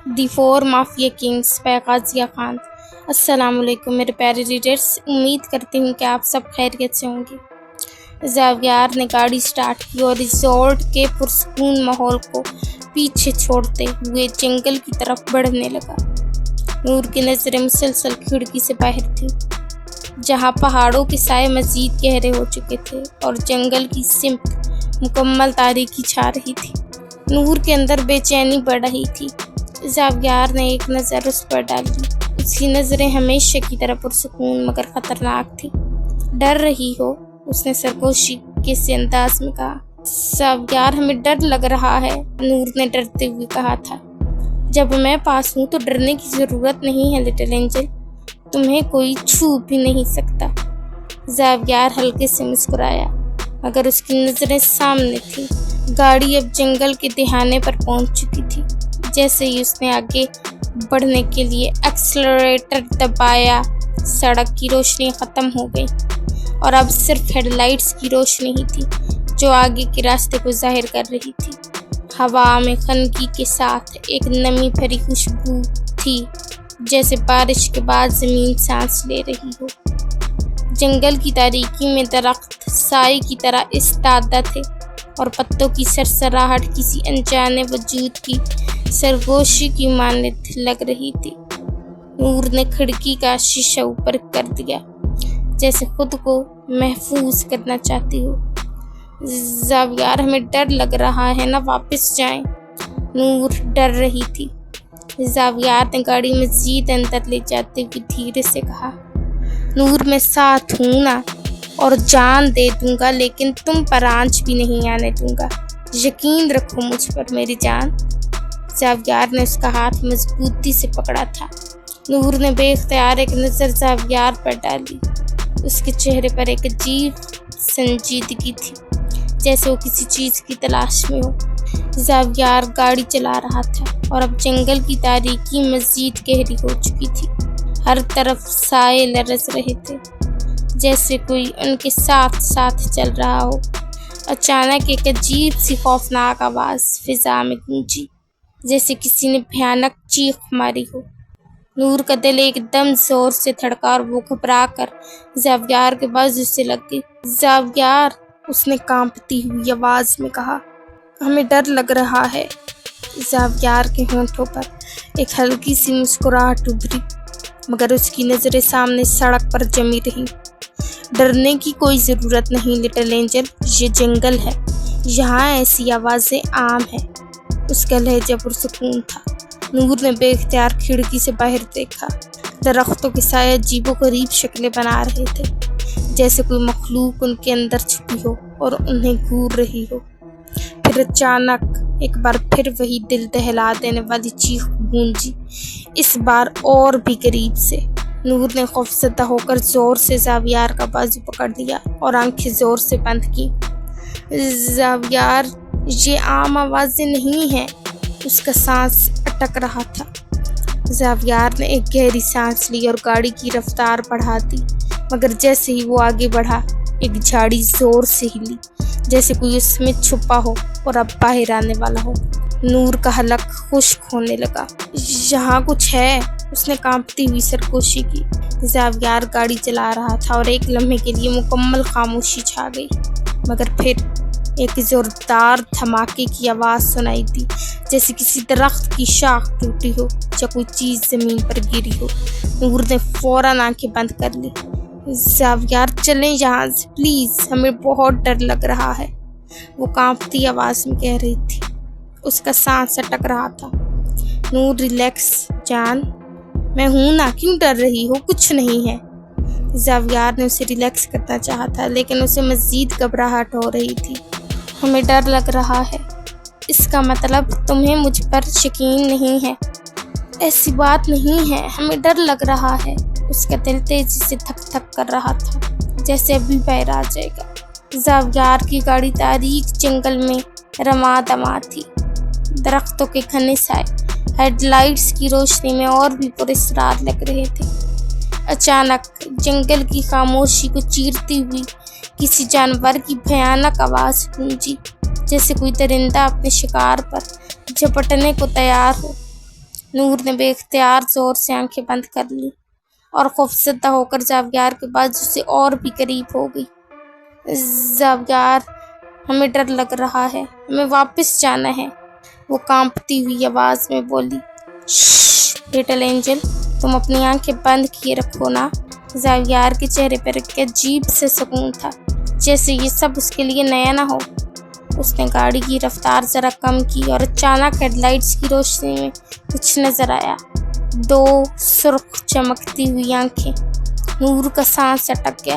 The four mafia kings by Ghazia Khan. السلام علیکم میرے پیارے ریڈرز، امید کرتی ہوں کہ آپ سب خیریت سے ہوں گے۔ زاویار نے گاڑی سٹارٹ کی اور ریزورٹ کے پرسکون ماحول کو پیچھے چھوڑتے ہوئے جنگل کی طرف بڑھنے لگا۔ نور کی نظریں مسلسل کھڑکی سے باہر تھیں، جہاں پہاڑوں کے سائے مزید گہرے ہو چکے تھے اور جنگل کی سمت مکمل تاریکی چھا رہی تھی۔ نور کے اندر بے چینی بڑھ رہی تھی۔ زاویار نے ایک نظر اس پر ڈالی۔ اس کی نظریں ہمیشہ کی طرح پرسکون مگر خطرناک تھی۔ ڈر رہی ہو؟ اس نے سرگوشی کے سے انداز میں کہا۔ زاویار، ہمیں ڈر لگ رہا ہے، نور نے ڈرتے ہوئے کہا تھا۔ جب میں پاس ہوں تو ڈرنے کی ضرورت نہیں ہے لٹل اینجل، تمہیں کوئی چھو بھی نہیں سکتا۔ زاویار ہلکے سے مسکرایا، مگر اس کی نظریں سامنے تھیں۔ گاڑی اب جنگل کے دہانے پر پہنچ چکی تھی۔ جیسے ہی اس نے آگے بڑھنے کے لیے ایکسلریٹر دبایا، سڑک کی روشنی ختم ہو گئی اور اب صرف ہیڈ لائٹس کی روشنی ہی تھی جو آگے کے راستے کو ظاہر کر رہی تھی۔ ہوا میں خنکی کے ساتھ ایک نمی بھری خوشبو تھی، جیسے بارش کے بعد زمین سانس لے رہی ہو۔ جنگل کی تاریکی میں درخت سائے کی طرح ایستادہ تھے اور پتوں کی سرسراہٹ کسی انجانے وجود کی سرگوشی کی مانند لگ رہی تھی۔ نور نے کھڑکی کا شیشہ اوپر کر دیا، جیسے خود کو محفوظ کرنا چاہتی ہو۔ زاویار، ہمیں ڈر لگ رہا ہے نا، واپس جائیں۔ نور ڈر رہی تھی۔ زاویار نے گاڑی مزید اندر لے جاتے ہوئے دھیرے سے کہا، نور میں ساتھ ہوں نا، اور جان دے دوں گا، لیکن تم پر آنچ بھی نہیں آنے دوں گا۔ یقین رکھو مجھ پر میری جان۔ زاویار نے اس کا ہاتھ مضبوطی سے پکڑا تھا۔ نور نے بے اختیار ایک نظر زاویار پر ڈالی۔ اس کے چہرے پر ایک عجیب سنجیدگی تھی، جیسے وہ کسی چیز کی تلاش میں ہو۔ زاویار گاڑی چلا رہا تھا اور اب جنگل کی تاریکی مزید گہری ہو چکی تھی۔ ہر طرف سائے لرز رہے تھے، جیسے کوئی ان کے ساتھ ساتھ چل رہا ہو۔ اچانک ایک عجیب سی خوفناک آواز فضا میں گونجی، جیسے کسی نے بھیانک چیخ ماری ہو۔ نور کا دل ایک دم زور سے دھڑکا اور وہ گھبرا کر زاویار کے بازو سے لگ گئی۔ زاویار، اس نے کانپتی ہوئی آواز میں کہا، ہمیں ڈر لگ رہا ہے۔ زاویار کے ہونٹوں پر ایک ہلکی سی مسکراہٹ ابھری، مگر اس کی نظریں سامنے سڑک پر جمی رہی۔ ڈرنے کی کوئی ضرورت نہیں لٹل اینجل، یہ جنگل ہے، یہاں ایسی آوازیں عام ہیں۔ اس کا لہجہ پرسکون تھا۔ نور نے بے اختیار کھڑکی سے باہر دیکھا۔ درختوں کے سائے عجیب و غریب شکلیں بنا رہے تھے، جیسے کوئی مخلوق ان کے اندر چھپی ہو اور انہیں گھور رہی ہو۔ پھر اچانک ایک بار پھر وہی دل دہلا دینے والی چیخ گونجی، اس بار اور بھی قریب سے۔ نور نے خوفزدہ ہو کر زور سے زاویار کا بازو پکڑ لیا اور آنکھیں زور سے بند کی۔ زاویار، یہ عام آوازیں نہیں ہیں۔ اس کا سانس اٹک رہا تھا۔ زاویار نے ایک گہری سانس لی اور گاڑی کی رفتار بڑھا دی، مگر جیسے ہی وہ آگے بڑھا، ایک جھاڑی زور سے ہلی، جیسے کوئی اس میں چھپا ہو اور اب باہر آنے والا ہو۔ نور کا حلق خشک ہونے لگا۔ یہاں کچھ ہے، اس نے کانپتی ہوئی سرگوشی کی۔ زاویار گاڑی چلا رہا تھا اور ایک لمحے کے لیے مکمل خاموشی چھا گئی، مگر پھر ایک زوردار دھماکے کی آواز سنائی دی، جیسے کسی درخت کی شاخ ٹوٹی ہو یا کوئی چیز زمین پر گری ہو۔ نور نے فوراً آنکھیں بند کر لی۔ زاویار، چلیں یہاں سے پلیز، ہمیں بہت ڈر لگ رہا ہے، وہ کانپتی آواز میں کہہ رہی تھی۔ اس کا سانس اٹک رہا تھا۔ نور، ریلیکس جان، میں ہوں نا، کیوں ڈر رہی ہو؟ کچھ نہیں ہے۔ زاویار نے اسے ریلیکس کرنا چاہا تھا، لیکن اسے مزید گھبراہٹ ہو رہی تھی۔ ہمیں ڈر لگ رہا ہے، اس کا مطلب تمہیں مجھ پر یقین نہیں ہے۔ ایسی بات نہیں ہے، ہمیں ڈر لگ رہا ہے۔ اس کا دل تیزی سے دھک دھک کر رہا تھا، جیسے ابھی باہر آ جائے گا۔ زاویار کی گاڑی تاریک جنگل میں رواں دواں تھی۔ درختوں کے گھنے سائے ہیڈ لائٹس کی روشنی میں اور بھی پراسرار لگ رہے تھے۔ اچانک جنگل کی خاموشی کو چیرتی ہوئی کسی جانور کی بھیانک آواز گونجی، جیسے کوئی درندہ اپنے شکار پر جھپٹنے کو تیار ہو۔ نور نے بے اختیار زور سے آنکھیں بند کر لی اور خوفزدہ ہو کر زاویار کے بازو سے اور بھی قریب ہو گئی۔ زاویار، ہمیں ڈر لگ رہا ہے، ہمیں واپس جانا ہے، وہ کانپتی ہوئی آواز میں بولی۔ شش لٹل اینجل، تم اپنی آنکھیں بند کیے رکھو نا۔ زاویار کے چہرے پر ایک عجیب سے سکون تھا، جیسے یہ سب اس کے لیے نیا نہ ہو۔ اس نے گاڑی کی رفتار ذرا کم کی اور اچانک ہیڈ لائٹس کی روشنی میں کچھ نظر آیا۔ دو سرخ چمکتی ہوئی آنکھیں۔ نور کا سانس اٹک گیا۔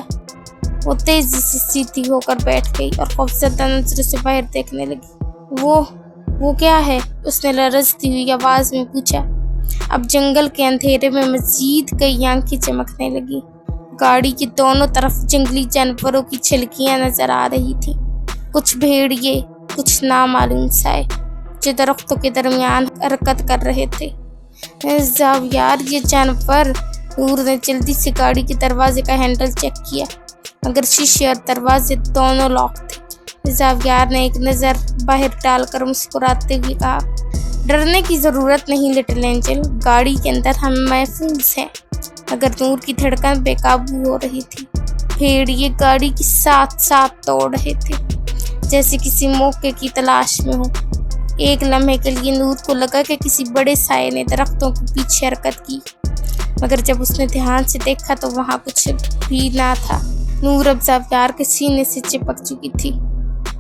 وہ تیزی سے سیدھی ہو کر بیٹھ گئی اور خوفزدہ نظروں سے باہر دیکھنے لگی۔ وہ کیا ہے؟ اس نے لرزتی ہوئی آواز میں پوچھا۔ اب جنگل کے اندھیرے میں مزید کئی آنکھیں چمکنے لگی۔ گاڑی کے دونوں طرف جنگلی جانوروں کی جھلکیاں نظر آ رہی تھیں، کچھ بھیڑیے، کچھ نامعلوم سائے جو درختوں کے درمیان حرکت کر رہے تھے۔ زاویار، یہ جانور! نور نے جلدی سے گاڑی کے دروازے کا ہینڈل چیک کیا، مگر شیشے اور دروازے دونوں لاک تھے۔ زاویار نے ایک نظر باہر ڈال کر مسکراتے ہوئے کہا، ڈرنے کی ضرورت نہیں لٹل اینجل، گاڑی کے اندر ہم محفوظ ہیں۔ مگر نور کی دھڑکن بے قابو ہو رہی تھی۔ بھیڑیے گاڑی کے ساتھ ساتھ دوڑ رہے تھے، جیسے کسی موقع کی تلاش میں ہو۔ ایک لمحے کے لیے نور کو لگا کہ کسی بڑے سائے نے درختوں کے پیچھے حرکت کی، مگر جب اس نے دھیان سے دیکھا تو وہاں کچھ بھی نہ تھا۔ نور اب زاویار کے سینے سے چپک چکی تھی،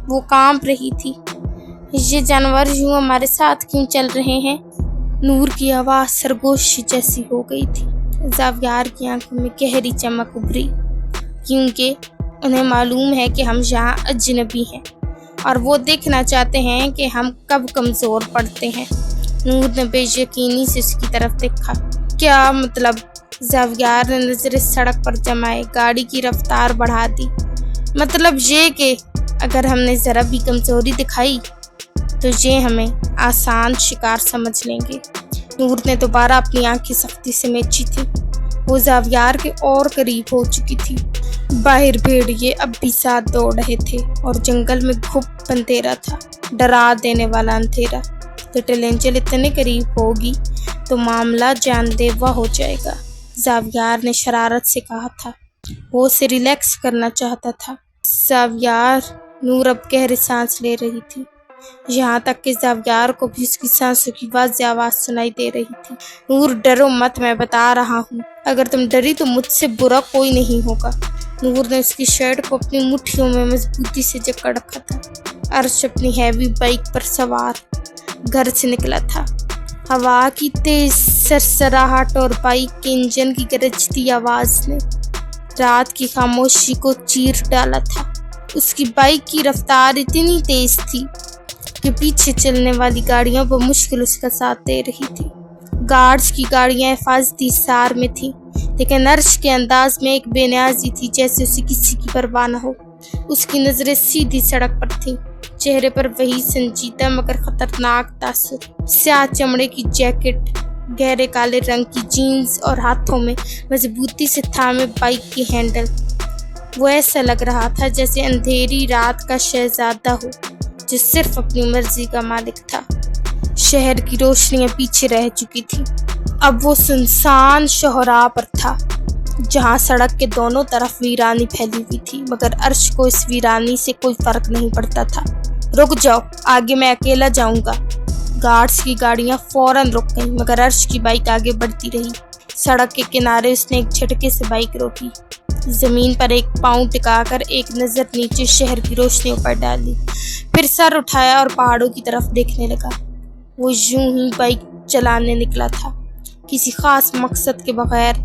وہ کانپ رہی تھی۔ یہ جانور یوں ہمارے ساتھ کیوں چل رہے ہیں؟ نور کی آواز سرگوشی جیسی ہو گئی تھی۔ زاویار کی آنکھوں میں گہری چمک ابھری، کیونکہ انہیں معلوم ہے کہ ہم یہاں اجنبی ہیں اور وہ دیکھنا چاہتے ہیں کہ ہم کب کمزور پڑتے ہیں۔ نور نے بے یقینی سے اس کی طرف دیکھا۔ کیا مطلب؟ زاویار نے نظریں سڑک پر جمائے گاڑی کی رفتار بڑھا دی۔ مطلب یہ کہ اگر ہم نے ذرا بھی کمزوری دکھائی تو یہ ہمیں آسان شکار سمجھ لیں گے۔ نور نے دوبارہ اپنی آنکھیں سختی سے میچی تھی۔ وہ زاویار کے اور قریب ہو چکی تھی۔ باہر بھیڑیے اب بھی ساتھ دوڑ رہے تھے اور جنگل میں گھپ اندھیرا تھا، ڈرا دینے والا اندھیرا۔ لٹل اینجل اتنے قریب ہوگی تو معاملہ جان لیوا ہو جائے گا، زاویار نے شرارت سے کہا تھا۔ وہ اسے ریلیکس کرنا چاہتا تھا۔ زاویار، نور اب گہری سانس لے رہی تھی، یہاں تک کہ زاویار کو بھی اس کی سانسوں کی واضح آواز سنائی دے رہی تھی۔ نور، ڈرو مت، میں بتا رہا ہوں، اگر تم ڈری تو مجھ سے برا کوئی نہیں ہوگا۔ نور نے اس کی شرٹ کو اپنی مٹھیوں میں مضبوطی سے جکڑ رکھا تھا۔ عرش اپنی ہیوی بائک پر سوار گھر سے نکلا تھا۔ ہوا کی تیز سرسراہٹ اور بائک کے انجن کی گرجتی آواز نے رات کی خاموشی کو چیر ڈالا تھا۔ اس کی بائک کی رفتار اتنی تیز تھی کہ پیچھے چلنے والی گاڑیوں بمشکل اس کا ساتھ دے رہی تھی۔ گارڈز کی گاڑیاں حفاظتی سار میں تھیں، لیکن عرش کے انداز میں ایک بے نیازی تھی، جیسے اسے کسی کی پرواہ نہ ہو۔ اس کی نظریں سیدھی سڑک پر تھیں، چہرے پر وہی سنجیدہ مگر خطرناک تاثر۔ سیاہ چمڑے کی جیکٹ، گہرے کالے رنگ کی جینز اور ہاتھوں میں مضبوطی سے تھامے بائک کی ہینڈل۔ وہ ایسا لگ رہا تھا جیسے اندھیری رات کا شہزادہ ہو جو صرف اپنی مرضی کا مالک تھا۔ شہر کی روشنیاں پیچھے رہ چکی تھی۔ اب وہ سنسان شاہراہ پر تھا، جہاں سڑک کے دونوں طرف ویرانی پھیلی ہوئی تھی، مگر عرش کو اس ویرانی سے کوئی فرق نہیں پڑتا تھا۔ رک جاؤ، آگے میں اکیلا جاؤں گا۔ گارڈز کی گاڑیاں فوراً رک گئیں، مگر عرش کی بائک آگے بڑھتی رہی۔ سڑک کے کنارے اس نے ایک جھٹکے سے بائک روکی، زمین پر ایک پاؤں ٹکا کر ایک نظر نیچے شہر کی روشنیوں پر ڈالی، پھر سر اٹھایا اور پہاڑوں کی طرف دیکھنے لگا۔ وہ یوں ہی بائک چلانے نکلا تھا، کسی خاص مقصد کے بغیر،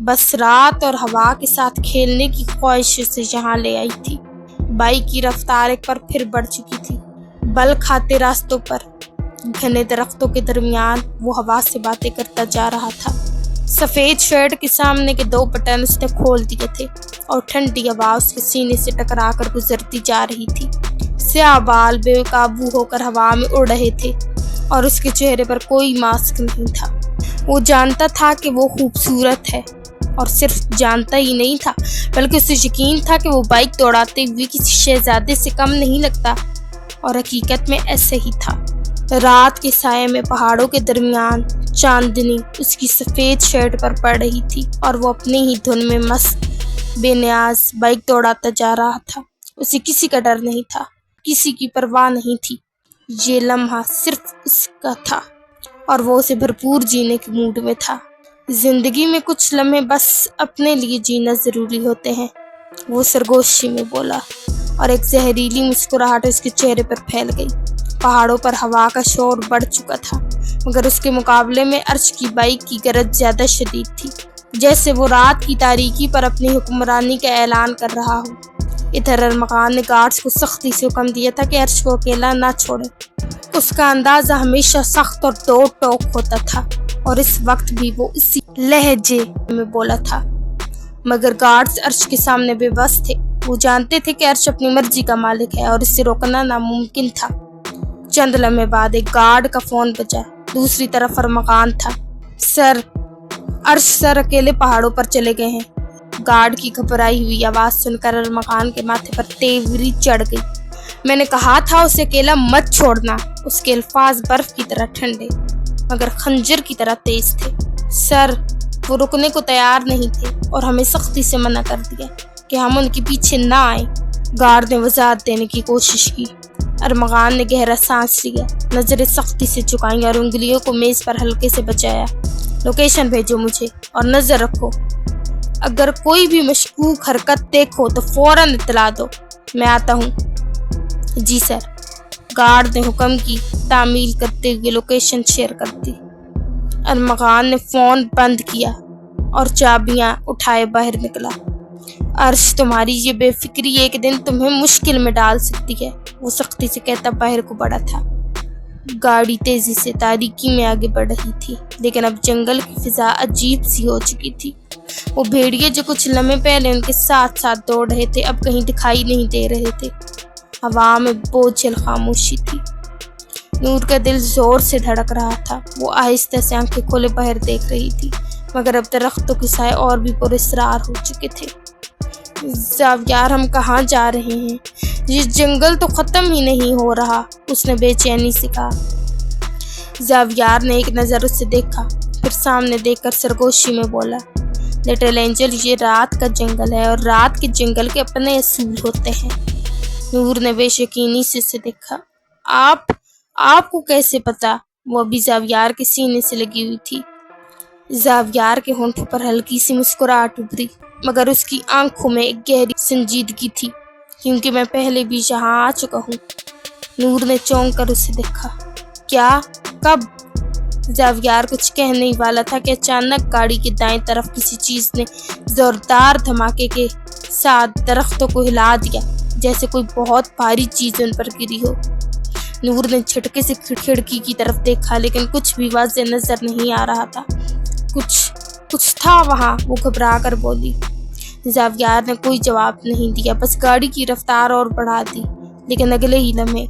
بس رات اور ہوا کے ساتھ کھیلنے کی خواہش اسے یہاں لے آئی تھی۔ بائک کی رفتار ایک بار پھر بڑھ چکی تھی۔ بل کھاتے راستوں پر، گھنے درختوں کے درمیان وہ ہوا سے باتیں کرتا جا رہا تھا۔ سفید شرٹ کے سامنے کے 2 بٹن اس نے کھول دیے تھے اور ٹھنڈی ہوا اس کے سینے سے ٹکرا کر گزرتی جا رہی تھی۔ سیاہ بال بے قابو ہو کر ہوا میں اڑ رہے تھے اور اس کے چہرے پر کوئی ماسک نہیں تھا۔ وہ جانتا تھا کہ وہ خوبصورت ہے، اور صرف جانتا ہی نہیں تھا بلکہ اسے یقین تھا کہ وہ بائک دوڑاتے ہوئے کسی شہزادے سے کم نہیں لگتا، اور حقیقت میں ایسے ہی تھا۔ رات کے سائے میں پہاڑوں کے درمیان چاندنی اس کی سفید شرٹ پر پڑ رہی تھی اور وہ اپنی ہی دھن میں مست بے نیاز بائک دوڑاتا جا رہا تھا۔ اسے کسی کا ڈر نہیں تھا، کسی کی پرواہ نہیں تھی۔ یہ لمحہ صرف اس کا تھا اور وہ اسے بھرپور جینے کے موڈ میں تھا۔ زندگی میں کچھ لمحے بس اپنے لیے جینا ضروری ہوتے ہیں، وہ سرگوشی میں بولا، اور ایک زہریلی مسکراہٹ اس کے چہرے پر پھیل گئی۔ پہاڑوں پر ہوا کا شور بڑھ چکا تھا، مگر اس کے مقابلے میں عرش کی بائک کی گرج زیادہ شدید تھی، جیسے وہ رات کی تاریکی پر اپنی حکمرانی کا اعلان کر رہا ہو۔ ادھر ارمغان نے گارڈز کو سختی سے حکم دیا تھا کہ عرش کو اکیلا نہ چھوڑے۔ اس کا اندازہ ہمیشہ سخت اور ٹوک ٹوک ہوتا تھا، اور اس وقت بھی وہ اسی لہجے میں بولا تھا، مگر گارڈز عرش کے سامنے بے بس تھے۔ وہ جانتے تھے کہ عرش اپنی مرضی کا مالک ہے اور اسے روکنا ناممکن تھا۔ چند لمحے بعد ایک گارڈ کا فون بجا۔ دوسری طرف ارمغان تھا۔ عرش سر اکیلے پہاڑوں پر چلے گئے ہیں۔ گارڈ کی گھبرائی ہوئی آواز سن کر ارمغان کے ماتھے پر تیوری چڑھ گئی۔ میں نے کہا تھا اسے اکیلا مت چھوڑنا۔ اس کے الفاظ برف کی طرح ٹھنڈے مگر خنجر کی طرح تیز تھے۔ سر، وہ رکنے کو تیار نہیں تھے اور ہمیں سختی سے منع کر دیا کہ ہم ان کے پیچھے نہ آئیں۔ گارڈ نے وضاحت دینے کی کوشش کی۔ ارمغان نے گہرا سانس لیا، نظریں سختی سے جھکائیں اور انگلیوں کو میز پر ہلکے سے بچایا۔ لوکیشن بھیجو مجھے اور نظر رکھو، اگر کوئی بھی مشکوک حرکت دیکھو تو فوراً اطلاع دو۔ میں آتا ہوں۔ جی سر، گارڈ نے حکم کی تعمیل کرتے ہوئے لوکیشن شیئر کر دی۔ ارمغان نے فون بند کیا اور چابیاں اٹھائے باہر نکلا۔ عرش، تمہاری یہ بے فکری ایک دن تمہیں مشکل میں ڈال سکتی ہے، وہ سختی سے کہتا باہر کو بڑھا تھا۔ گاڑی تیزی سے تاریکی میں آگے بڑھ رہی تھی، لیکن اب جنگل کی فضا عجیب سی ہو چکی تھی۔ وہ بھیڑیے جو کچھ لمحے پہلے ان کے ساتھ ساتھ دوڑ رہے تھے اب کہیں دکھائی نہیں دے رہے تھے۔ ہوا میں بوجھل خاموشی تھی۔ نور کا دل زور سے دھڑک رہا تھا۔ وہ آہستہ سے آنکھیں کھولے باہر دیکھ رہی تھی، مگر اب درختوں کے سائے اور بھی پراسرار ہو چکے تھے۔ زاویار، ہم کہاں جا رہے ہیں؟ یہ جنگل تو ختم ہی نہیں ہو رہا، اس نے بے چینی سے کہا۔ زاویار نے ایک نظر اس سے دیکھا، پھر سامنے دیکھ کر سرگوشی میں بولا، لٹل اینجل، یہ رات کا جنگل ہے اور رات کے جنگل کے اپنے اصول ہوتے ہیں۔ نور نے بے یقینی سے اسے دیکھا۔ آپ کو کیسے پتا؟ وہ ابھی زاویار کے سینے سے لگی ہوئی تھی۔ زاویار کے ہونٹوں پر ہلکی سی مسکراہٹ ابھری، مگر اس کی آنکھوں میں ایک گہری سنجیدگی تھی، کیونکہ میں پہلے بھی یہاں آ چکا ہوں۔ نور نے چونک کر اسے دیکھا۔ کیا؟ کب؟ زاویار کچھ کہنے ہی والا تھا کہ اچانک گاڑی کے دائیں طرف کسی چیز نے زوردار دھماکے کے ساتھ درختوں کو ہلا دیا، جیسے کوئی بہت بھاری چیز ان پر گری ہو۔ نور نے جھٹکے سے کھڑکی کی طرف دیکھا، لیکن کچھ بھی واضح نظر نہیں آ رہا تھا۔ کچھ تھا وہاں، وہ گھبرا کر بولی۔ زاویار نے کوئی جواب نہیں دیا، بس گاڑی کی رفتار اور بڑھا دی، لیکن اگلے ہی لمحے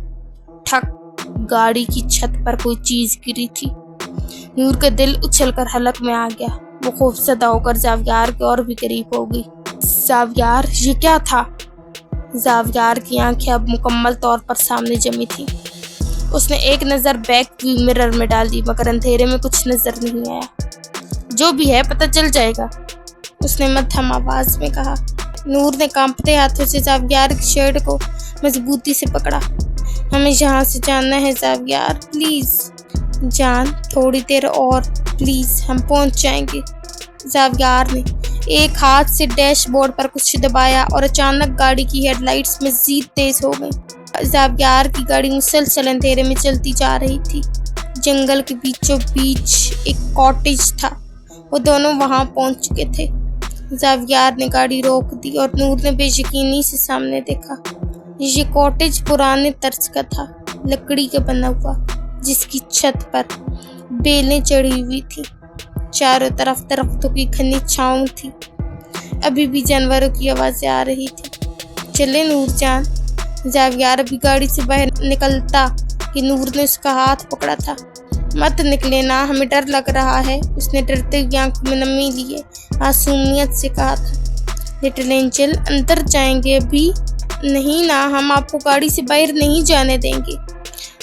ٹھک، گاڑی کی چھت پر کوئی چیز گری تھی۔ نور کا دل اچھل کر حلق میں آ گیا۔ وہ خوفزدہ ہو کر زاویار کے اور بھی قریب ہو گئی۔ زاویار، یہ کیا تھا؟ زاویار کی آنکھیں اب مکمل طور پر سامنے جمی تھیں۔ اس نے ایک نظر بیک ویو مرر میں ڈال دی، مگر اندھیرے میں کچھ نظر نہیں آیا۔ جو بھی ہے پتہ چل جائے گا، اس نے مدھم آواز میں کہا۔ نور نے کانپتے ہاتھوں سے زاویار کی شرٹ کو مضبوطی سے پکڑا۔ ہمیں یہاں سے جانا ہے زاویار، پلیز۔ جان، تھوڑی دیر اور پلیز، ہم پہنچ جائیں گے۔ زاویار نے ایک ہاتھ سے ڈیش بورڈ پر کچھ دبایا اور اچانک گاڑی کی ہیڈ لائٹس مزید تیز ہو گئیں۔ زاویار کی گاڑی مسلسل اندھیرے میں چلتی جا رہی تھی۔ جنگل کے بیچوں بیچ ایک کاٹیج تھا، وہ دونوں وہاں پہنچ چکے تھے۔ زاویار نے گاڑی روک دی اور نور نے بے یقینی سے سامنے دیکھا۔ یہ کاٹیج پرانے طرز کا تھا، لکڑی کا بنا ہوا، جس کی چھت پر بیلیں چڑھی ہوئی تھی۔ چاروں طرف درختوں کی گھنی چھاؤں تھی۔ ابھی بھی جانوروں کی آوازیں آ رہی تھی۔ چلے نور جان۔ زاویار ابھی گاڑی سے باہر نکلتا کہ نور نے اس کا ہاتھ پکڑا تھا۔ مت نکلے نا، ہمیں ڈر لگ رہا ہے، اس نے ڈرتے ہوئے آنکھوں میں نمی لیے معصومیت سے کہا تھا۔ لٹل اینجل، اندر جائیں گے ابھی؟ نہیں نا، ہم آپ کو گاڑی سے باہر نہیں جانے دیں گے۔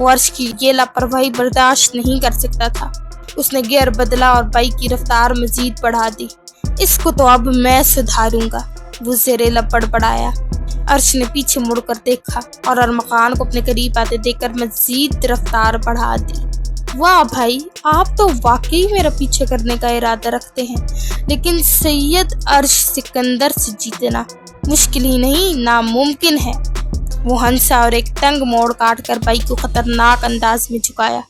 وہ عرش کی یہ لاپرواہی برداشت نہیں کر سکتا تھا۔ اس نے گیئر بدلا اور بائک کی رفتار مزید بڑھا دی۔ اس کو تو اب میں سدھاروں گا، وہ زیر لب بڑبڑایا۔ عرش نے پیچھے مڑ کر دیکھا اور ارمغان کو اپنے قریب آتے دیکھ کر مزید رفتار بڑھا دی۔ واہ بھائی، آپ تو واقعی میرا پیچھے کرنے کا ارادہ رکھتے ہیں، لیکن سید عرش سکندر سے جیتنا مشکل ہی نہیں ناممکن ہے۔ وہ ہنسا اور ایک تنگ موڑ کاٹ کر بائک کو خطرناک انداز میں جھکایا۔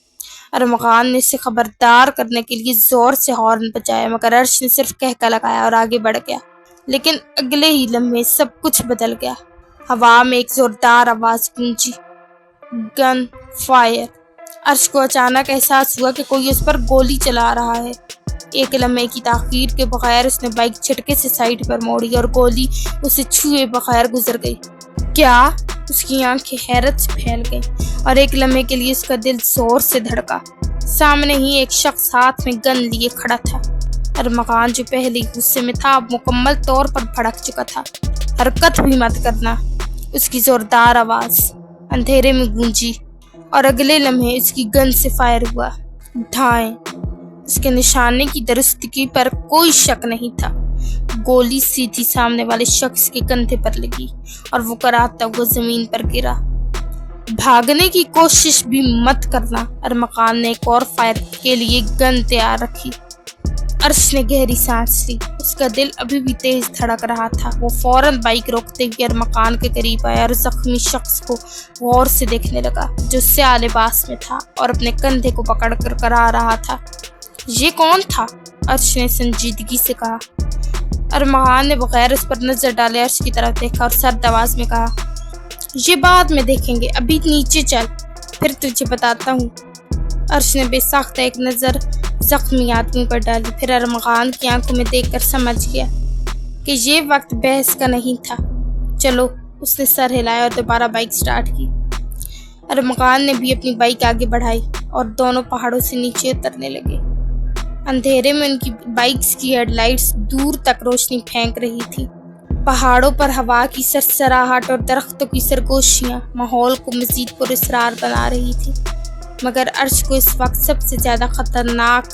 ارمغان نے اسے خبردار کرنے کے لیے زور سے ہارن بجایا، مگر عرش نے صرف کہکا لگایا اور آگے بڑھ گیا۔ لیکن اگلے ہی لمحے سب کچھ بدل گیا۔ ہوا میں ایک زوردار آواز گونجی، گن فائر۔ عرش کو اچانک احساس ہوا کہ کوئی اس پر گولی چلا رہا ہے۔ ایک لمحے کی تاخیر کے بغیر اس نے بائک جھٹکے سے سائیڈ پر موڑی اور گولی اسے چھوئے بغیر گزر گئی۔ کیا؟ اس کی آنکھیں حیرت سے پھیل گئیں اور ایک لمحے کے لیے اس کا دل زور سے دھڑکا۔ سامنے ہی ایک شخص ہاتھ میں گن لیے کھڑا تھا۔ ارمغان جو پہلے غصے میں تھا اب مکمل طور پر بھڑک چکا تھا۔ حرکت بھی مت کرنا، اس کی زوردار آواز اندھیرے میں گونجی اور اگلے لمحے اس کی گن سے فائر ہوا۔ ڈھائیں! اس کے نشانے کی درستگی پر کوئی شک نہیں تھا۔ گولی سیدھی سامنے والے شخص کے کندھے پر لگی اور وہ کراہتا ہوا زمین پر گرا۔ بھاگنے کی کوشش بھی مت کرنا۔ ارمغان نے ایک اور فائر کے لیے گن تیار رکھی۔ عرش نے گہری سانس لی، اس کا دل ابھی بھی تیز دھڑک رہا تھا۔ وہ فوراً بائک روکتے ہوئے ارمغان کے قریب آیا اور زخمی شخص کو غور سے دیکھنے لگا جو سیاہ لباس میں تھا اور اپنے کندھے کو پکڑ کر کرا رہا تھا۔ یہ کون تھا؟ عرش نے سنجیدگی سے کہا۔ ارمغان نے بغیر اس پر نظر ڈالے عرش کی طرف دیکھا اور سرد آواز میں کہا، یہ بعد میں دیکھیں گے، ابھی نیچے چل، پھر تجھے بتاتا ہوں۔ عرش نے بے ساختہ ایک نظر زخمی آدمی پر ڈالی، پھر ارمغان کی آنکھوں میں دیکھ کر سمجھ گیا کہ یہ وقت بحث کا نہیں تھا۔ چلو، اس نے سر ہلایا اور دوبارہ بائک سٹارٹ کی۔ ارمغان نے بھی اپنی بائک آگے بڑھائی اور دونوں پہاڑوں سے نیچے اترنے لگے۔ اندھیرے میں ان کی بائکس کی ہیڈ لائٹس دور تک روشنی پھینک رہی تھی۔ پہاڑوں پر ہوا کی سرسراہٹ اور درختوں کی سرگوشیاں ماحول کو مزید پراسرار بنا رہی تھی، مگر عرش کو اس وقت سب سے زیادہ خطرناک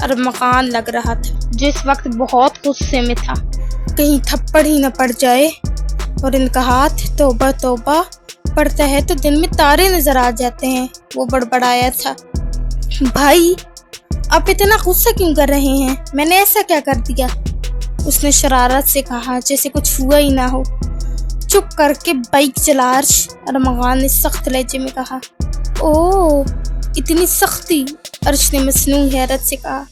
ارمغان لگ رہا تھا، جو اس وقت بہت غصے میں تھا۔ کہیں تھپڑ ہی نہ پڑ جائے۔ اور ان کا ہاتھ توبہ توبہ پڑتا ہے تو دن میں تارے نظر آ جاتے ہیں، وہ بڑبڑایا تھا۔ بھائی، آپ اتنا غصہ کیوں کر رہے ہیں؟ میں نے ایسا کیا کر دیا؟ اس نے شرارت سے کہا، جیسے کچھ ہوا ہی نہ ہو۔ چپ کر کے بائک چلا عرش، ارمغان نے سخت لہجے میں کہا۔ اوہ، اتنی سختی؟ عرش نے مصنوعی حیرت سے کہا۔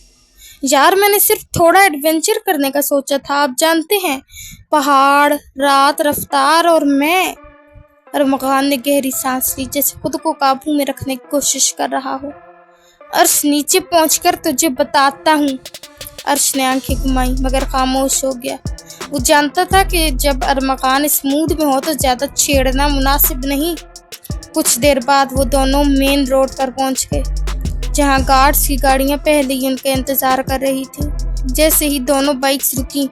یار، میں نے صرف تھوڑا ایڈونچر کرنے کا سوچا تھا، آپ جانتے ہیں، پہاڑ، رات، رفتار اور میں۔ ارمغان نے گہری سانس لی، جیسے خود کو قابو میں رکھنے کی کوشش کر رہا ہو۔ عرش، نیچے پہنچ کر تجھے بتاتا ہوں۔ عرش نے آنکھیں گھمائی مگر خاموش ہو گیا۔ وہ جانتا تھا کہ جب ارمغان اس موڈ میں ہو تو زیادہ چھیڑنا مناسب نہیں۔ کچھ دیر بعد وہ دونوں مین روڈ پر پہنچ گئے، جہاں گارڈز کی گاڑیاں پہلے ہی ان کا انتظار کر رہی تھی۔ جیسے ہی دونوں بائکس رکی،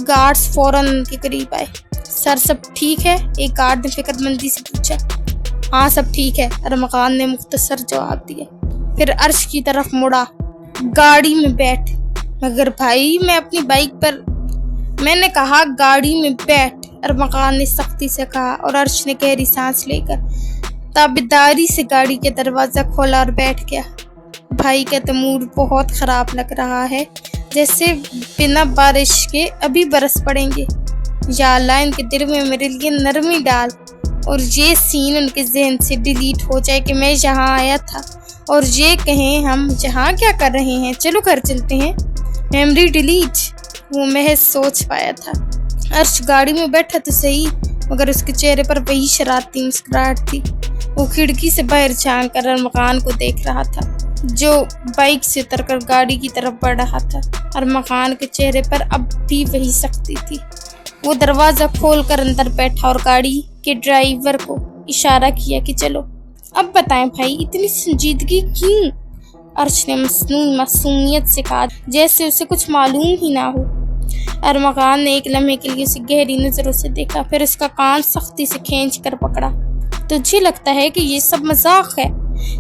گارڈز فوراً ان کے قریب آئے۔ سر، سب ٹھیک ہے؟ ایک گارڈ نے فکر مندی سے پوچھا۔ ہاں، سب ٹھیک ہے، ارمغان نے مختصر جواب دیا، پھر عرش کی طرف مڑا۔ گاڑی میں بیٹھ۔ مگر بھائی، میں اپنی بائک پر۔ میں نے کہا گاڑی میں بیٹھ، ارمغان نے سختی سے کہا، اور عرش نے گہری سانس لے کر تابعداری سے گاڑی کے دروازہ کھولا اور بیٹھ گیا۔ بھائی کا تو موڈ بہت خراب لگ رہا ہے، جیسے بنا بارش کے ابھی برس پڑیں گے۔ یا اللہ، ان کے دل میں میرے لیے نرمی ڈال اور یہ سین ان کے ذہن سے ڈیلیٹ ہو جائے کہ میں یہاں آیا تھا، اور یہ کہیں ہم یہاں کیا کر رہے ہیں، چلو گھر چلتے ہیں۔ میموری ڈیلیٹ، وہ محض سوچ پایا تھا۔ عرش گاڑی میں بیٹھا تو صحیح، مگر اس کے چہرے پر وہی شرارتی مسکراہٹ تھی۔ وہ کھڑکی سے باہر جھانک کر ارمغان کو دیکھ رہا تھا، جو بائک سے اتر کر گاڑی کی طرف بڑھ رہا تھا۔ ارمغان کے چہرے پر اب بھی وہی سختی تھی۔ وہ دروازہ کھول کر اندر بیٹھا اور گاڑی کے ڈرائیور کو اشارہ کیا کہ چلو۔ اب بتائیں بھائی، اتنی سنجیدگی کیوں؟ عرش نے مصنوعی معصومیت سے کہا، جیسے اسے کچھ معلوم ہی نہ ہو۔ ارمغان نے ایک لمحے کے لیے اسے گہری نظروں سے دیکھا، پھر اس کا کان سختی سے کھینچ کر پکڑا۔ تجھے لگتا ہے کہ یہ سب مذاق ہے؟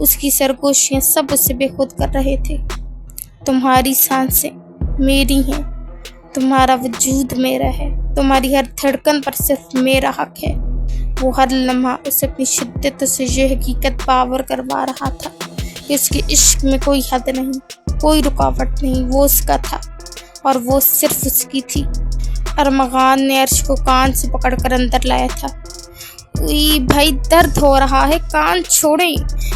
اس کی سرگوشیاں سب اسے بے خود کر رہے تھے. تمہاری سانسیں میری ہیں, تمہارا وجود میرا ہے, تمہاری ہر دھڑکن پر صرف میرا حق ہے. وہ ہر لمحہ اسے اپنی شدت سے یہ حقیقت باور کروا رہا تھا کہ اس کے عشق میں کوئی حد نہیں, کوئی رکاوٹ نہیں. وہ اس کا تھا اور وہ صرف اس کی تھی. ارمغان نے عرش کو کان سے پکڑ کر اندر لایا تھا. بھائی درد ہو رہا ہے, کان چھوڑیں,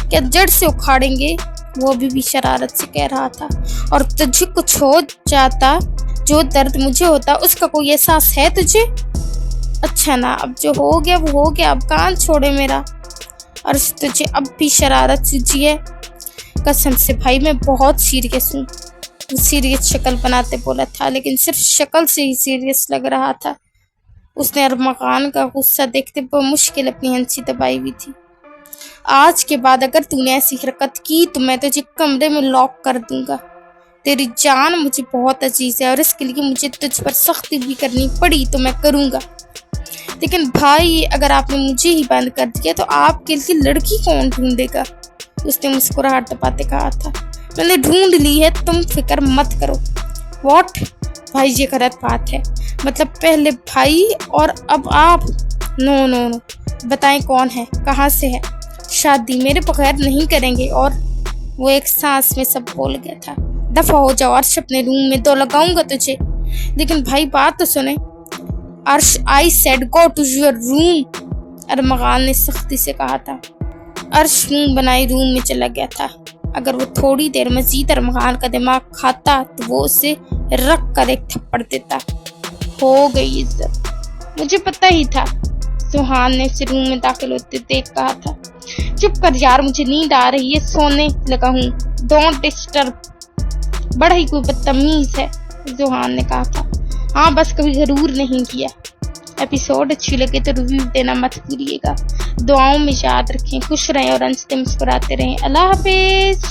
کیا جڑ سے اکھاڑیں گے؟ وہ بھی شرارت سے کہہ رہا تھا. اور تجھے کچھ ہو جاتا جو درد مجھے ہوتا, اس کا کوئی احساس ہے تجھے؟ اچھا نا, اب جو ہو گیا وہ ہو گیا, اب کان چھوڑے میرا. اور تجھے اب بھی شرارت سوچی ہے؟ قسم سے بھائی میں بہت سیریس ہوں. وہ سیریس شکل بناتے بولا تھا, لیکن صرف شکل سے ہی سیریس لگ رہا تھا. اس نے ارمغان کا غصہ دیکھتے بمشکل اپنی ہنسی دبائی ہوئی تھی. آج کے بعد اگر تو نے ایسی حرکت کی تو میں تجھے کمرے میں لاک کر دوں گا. تیری جان مجھے بہت عزیز ہے اور اس کے لیے مجھے تجھ پر سختی بھی کرنی پڑی تو میں کروں گا. لیکن بھائی اگر آپ نے مجھے ہی بند کر دیا تو آپ کے لیے لڑکی کون ڈھونڈے گا؟ اس نے مسکراہٹ دباتے کہا تھا. میں نے ڈھونڈ لی ہے, تم فکر مت کرو. واٹ؟ بھائی یہ غلط بات ہے. مطلب پہلے بھائی اور اب آپ؟ نو نو نو, بتائیں کون ہے, کہاں سے ہے؟ شادی میرے بغیر نہیں کریں گے. اور وہ ایک سانس میں سب بول گیا تھا. دفع ہو جاؤ عرش, اپنے روم میں تو لگاؤں گا تجھے. لیکن بھائی بات تو سنیں. عرش, I said go to your room. Armaghan نے سختی سے کہا تھا. عرش منہ بنائے روم میں چلا گیا تھا. اگر وہ تھوڑی دیر مزید ارمغان کا دماغ کھاتا تو وہ اسے رکھ کر ایک تھپڑ دیتا. ہو گئی عزت, مجھے پتہ ہی تھا. سبحان نے اسے روم میں داخل ہوتے دیکھ کہا تھا. چپ کر یار, مجھے نیند آ رہی ہے, سونے لگا ہوں. Don't disturb. بڑا ہی کوئی بدتمیز ہے, سبحان نے کہا تھا. ہاں بس کبھی غرور نہیں کیا. ایپیسوڈ اچھی لگے تو ریویو دینا مت بھولیے گا. دعاؤں میں یاد رکھیں, خوش رہیں اور ہنستے مسکراتے رہیں. اللہ حافظ.